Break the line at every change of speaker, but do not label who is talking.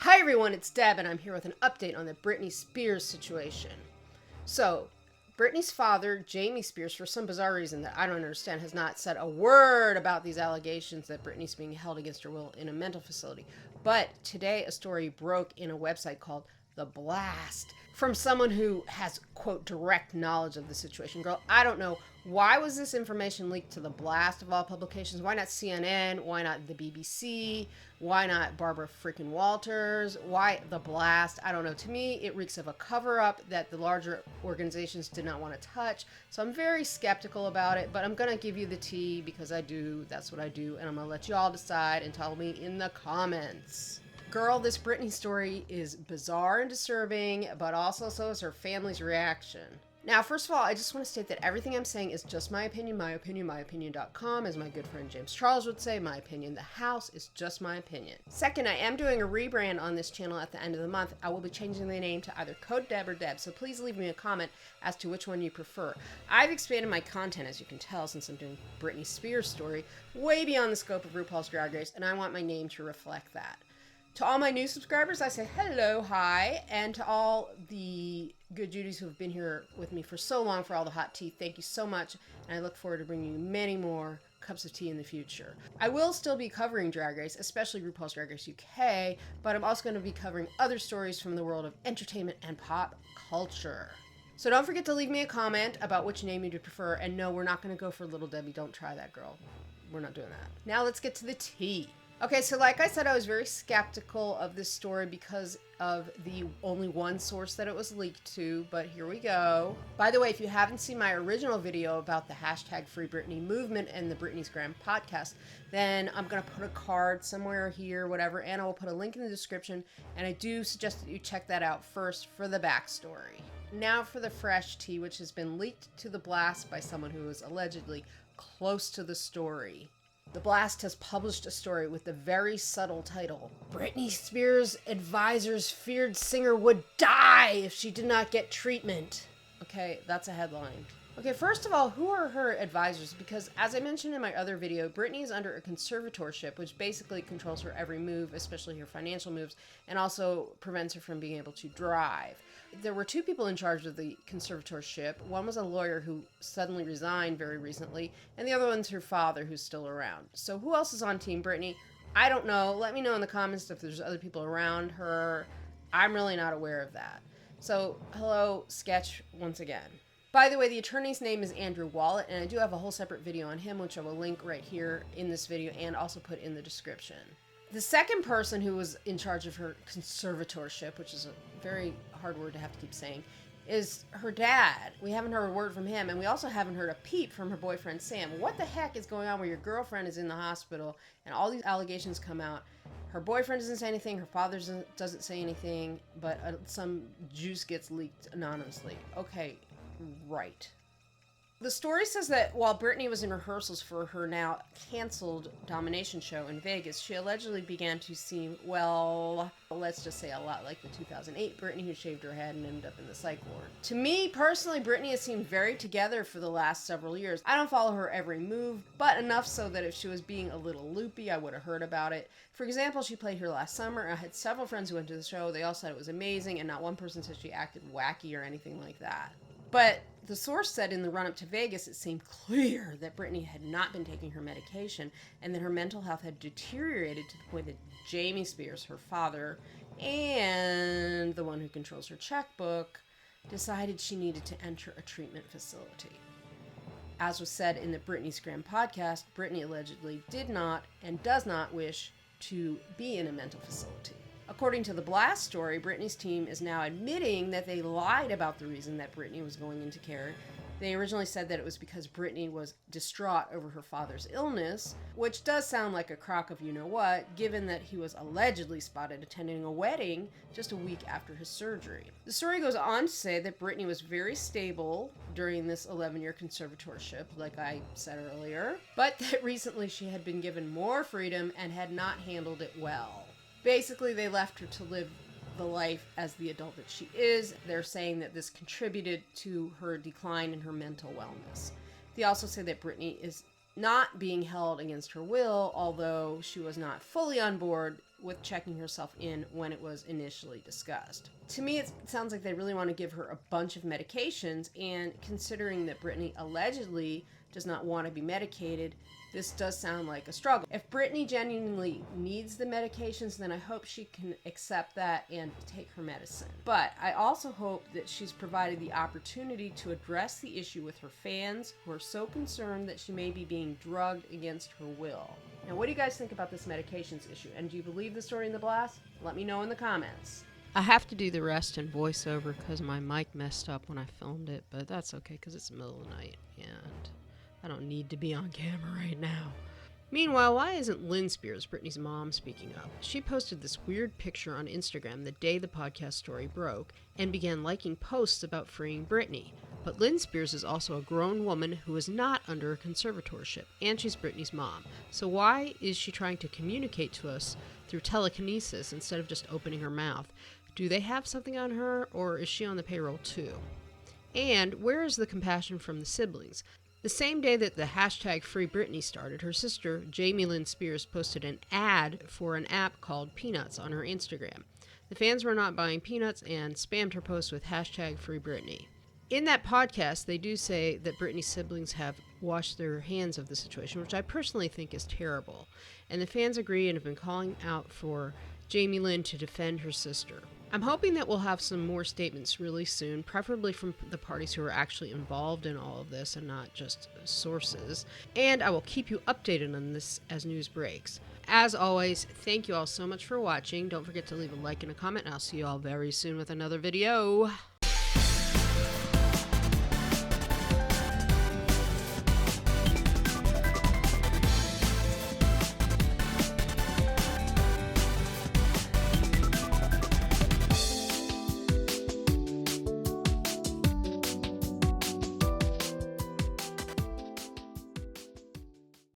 Hi everyone, it's Deb, and I'm here with an update on the Britney Spears situation. So, Britney's father, Jamie Spears, for some bizarre reason that I don't understand, has not said a word about these allegations that Britney's being held against her will in a mental facility. But today, a story broke in a website called The Blast from someone who has, quote, direct knowledge of the situation. Girl, I don't know. Why was this information leaked to The Blast of all publications? Why not CNN? Why not the BBC? Why not Barbara freaking Walters? Why The Blast? I don't know. To me, it reeks of a cover-up that the larger organizations did not want to touch. So I'm very skeptical about it, but I'm going to give you the tea because I do. That's what I do. And I'm going to let you all decide and tell me in the comments. Girl, this Britney story is bizarre and disturbing, but also so is her family's reaction. Now, first of all, I just want to state that everything I'm saying is just my opinion, myopinion.com, as my good friend James Charles would say, my opinion. The house is just my opinion. Second, I am doing a rebrand on this channel at the end of the month. I will be changing the name to either Code Deb or Deb, so please leave me a comment as to which one you prefer. I've expanded my content, as you can tell, since I'm doing Britney Spears' story, way beyond the scope of RuPaul's Drag Race, and I want my name to reflect that. To all my new subscribers, I say hello, hi, and to all the good Judies who have been here with me for so long for all the hot tea, thank you so much, and I look forward to bringing you many more cups of tea in the future. I will still be covering Drag Race, especially RuPaul's Drag Race UK, but I'm also going to be covering other stories from the world of entertainment and pop culture. So don't forget to leave me a comment about which name you'd prefer, and no, we're not going to go for Little Debbie. Don't try that, girl. We're not doing that. Now let's get to the tea. Okay, so like I said, I was very skeptical of this story because of the only one source that it was leaked to, but here we go. By the way, if you haven't seen my original video about the hashtag Free Britney movement and the Britney's Gram podcast, then I'm going to put a card somewhere here, whatever, and I will put a link in the description, and I do suggest that you check that out first for the backstory. Now for the fresh tea, which has been leaked to The Blast by someone who is allegedly close to the story. The Blast has published a story with the very subtle title, Britney Spears' advisors feared singer would die if she did not get treatment. Okay, that's a headline. Okay, first of all, who are her advisors? Because as I mentioned in my other video, Britney is under a conservatorship, which basically controls her every move, especially her financial moves, and also prevents her from being able to drive. There were two people in charge of the conservatorship. One was a lawyer who suddenly resigned very recently, and the other one's her father, who's still around. So who else is on Team Britney? I don't know. Let me know in the comments if there's other people around her. I'm really not aware of that. So, hello, sketch once again. By the way, the attorney's name is Andrew Wallet, and I do have a whole separate video on him, which I will link right here in this video and also put in the description. The second person who was in charge of her conservatorship, which is a very hard word to have to keep saying, is her dad. We haven't heard a word from him, and we also haven't heard a peep from her boyfriend, Sam. What the heck is going on where your girlfriend is in the hospital, and all these allegations come out? Her boyfriend doesn't say anything, her father doesn't say anything, but some juice gets leaked anonymously. Okay, right. The story says that while Britney was in rehearsals for her now canceled domination show in Vegas, she allegedly began to seem, well, let's just say a lot like the 2008 Britney who shaved her head and ended up in the psych ward. To me, personally, Britney has seemed very together for the last several years. I don't follow her every move, but enough so that if she was being a little loopy, I would have heard about it. For example, she played here last summer. I had several friends who went to the show. They all said it was amazing, and not one person said she acted wacky or anything like that. But the source said in the run-up to Vegas, it seemed clear that Britney had not been taking her medication and that her mental health had deteriorated to the point that Jamie Spears, her father, and the one who controls her checkbook, decided she needed to enter a treatment facility. As was said in the Britney's Gram podcast, Britney allegedly did not and does not wish to be in a mental facility. According to the Blast story, Britney's team is now admitting that they lied about the reason that Britney was going into care. They originally said that it was because Britney was distraught over her father's illness, which does sound like a crock of you-know-what, given that he was allegedly spotted attending a wedding just a week after his surgery. The story goes on to say that Britney was very stable during this 11-year conservatorship, like I said earlier, but that recently she had been given more freedom and had not handled it well. Basically, they left her to live the life as the adult that she is. They're saying that this contributed to her decline in her mental wellness. They also say that Britney is not being held against her will, although she was not fully on board with checking herself in when it was initially discussed. To me, it sounds like they really want to give her a bunch of medications, and considering that Britney allegedly does not want to be medicated, this does sound like a struggle. If Britney genuinely needs the medications, then I hope she can accept that and take her medicine. But I also hope that she's provided the opportunity to address the issue with her fans who are so concerned that she may be being drugged against her will. Now, what do you guys think about this medications issue? And do you believe the story in the blast? Let me know in the comments. I have to do the rest in voiceover because my mic messed up when I filmed it, but that's okay because it's the middle of the night and I don't need to be on camera right now. Meanwhile, why isn't Lynn Spears, Britney's mom, speaking up? She posted this weird picture on Instagram the day the podcast story broke and began liking posts about freeing Britney. But Lynn Spears is also a grown woman who is not under a conservatorship, and she's Britney's mom. So why is she trying to communicate to us through telekinesis instead of just opening her mouth? Do they have something on her, or is she on the payroll too? And where is the compassion from the siblings? The same day that the hashtag Free Britney started, her sister, Jamie Lynn Spears, posted an ad for an app called Peanuts on her Instagram. The fans were not buying peanuts and spammed her post with hashtag Free Britney. In that podcast, they do say that Britney's siblings have washed their hands of the situation, which I personally think is terrible. And the fans agree and have been calling out for Jamie Lynn to defend her sister. I'm hoping that we'll have some more statements really soon, preferably from the parties who are actually involved in all of this and not just sources. And I will keep you updated on this as news breaks. As always, thank you all so much for watching. Don't forget to leave a like and a comment, and I'll see you all very soon with another video.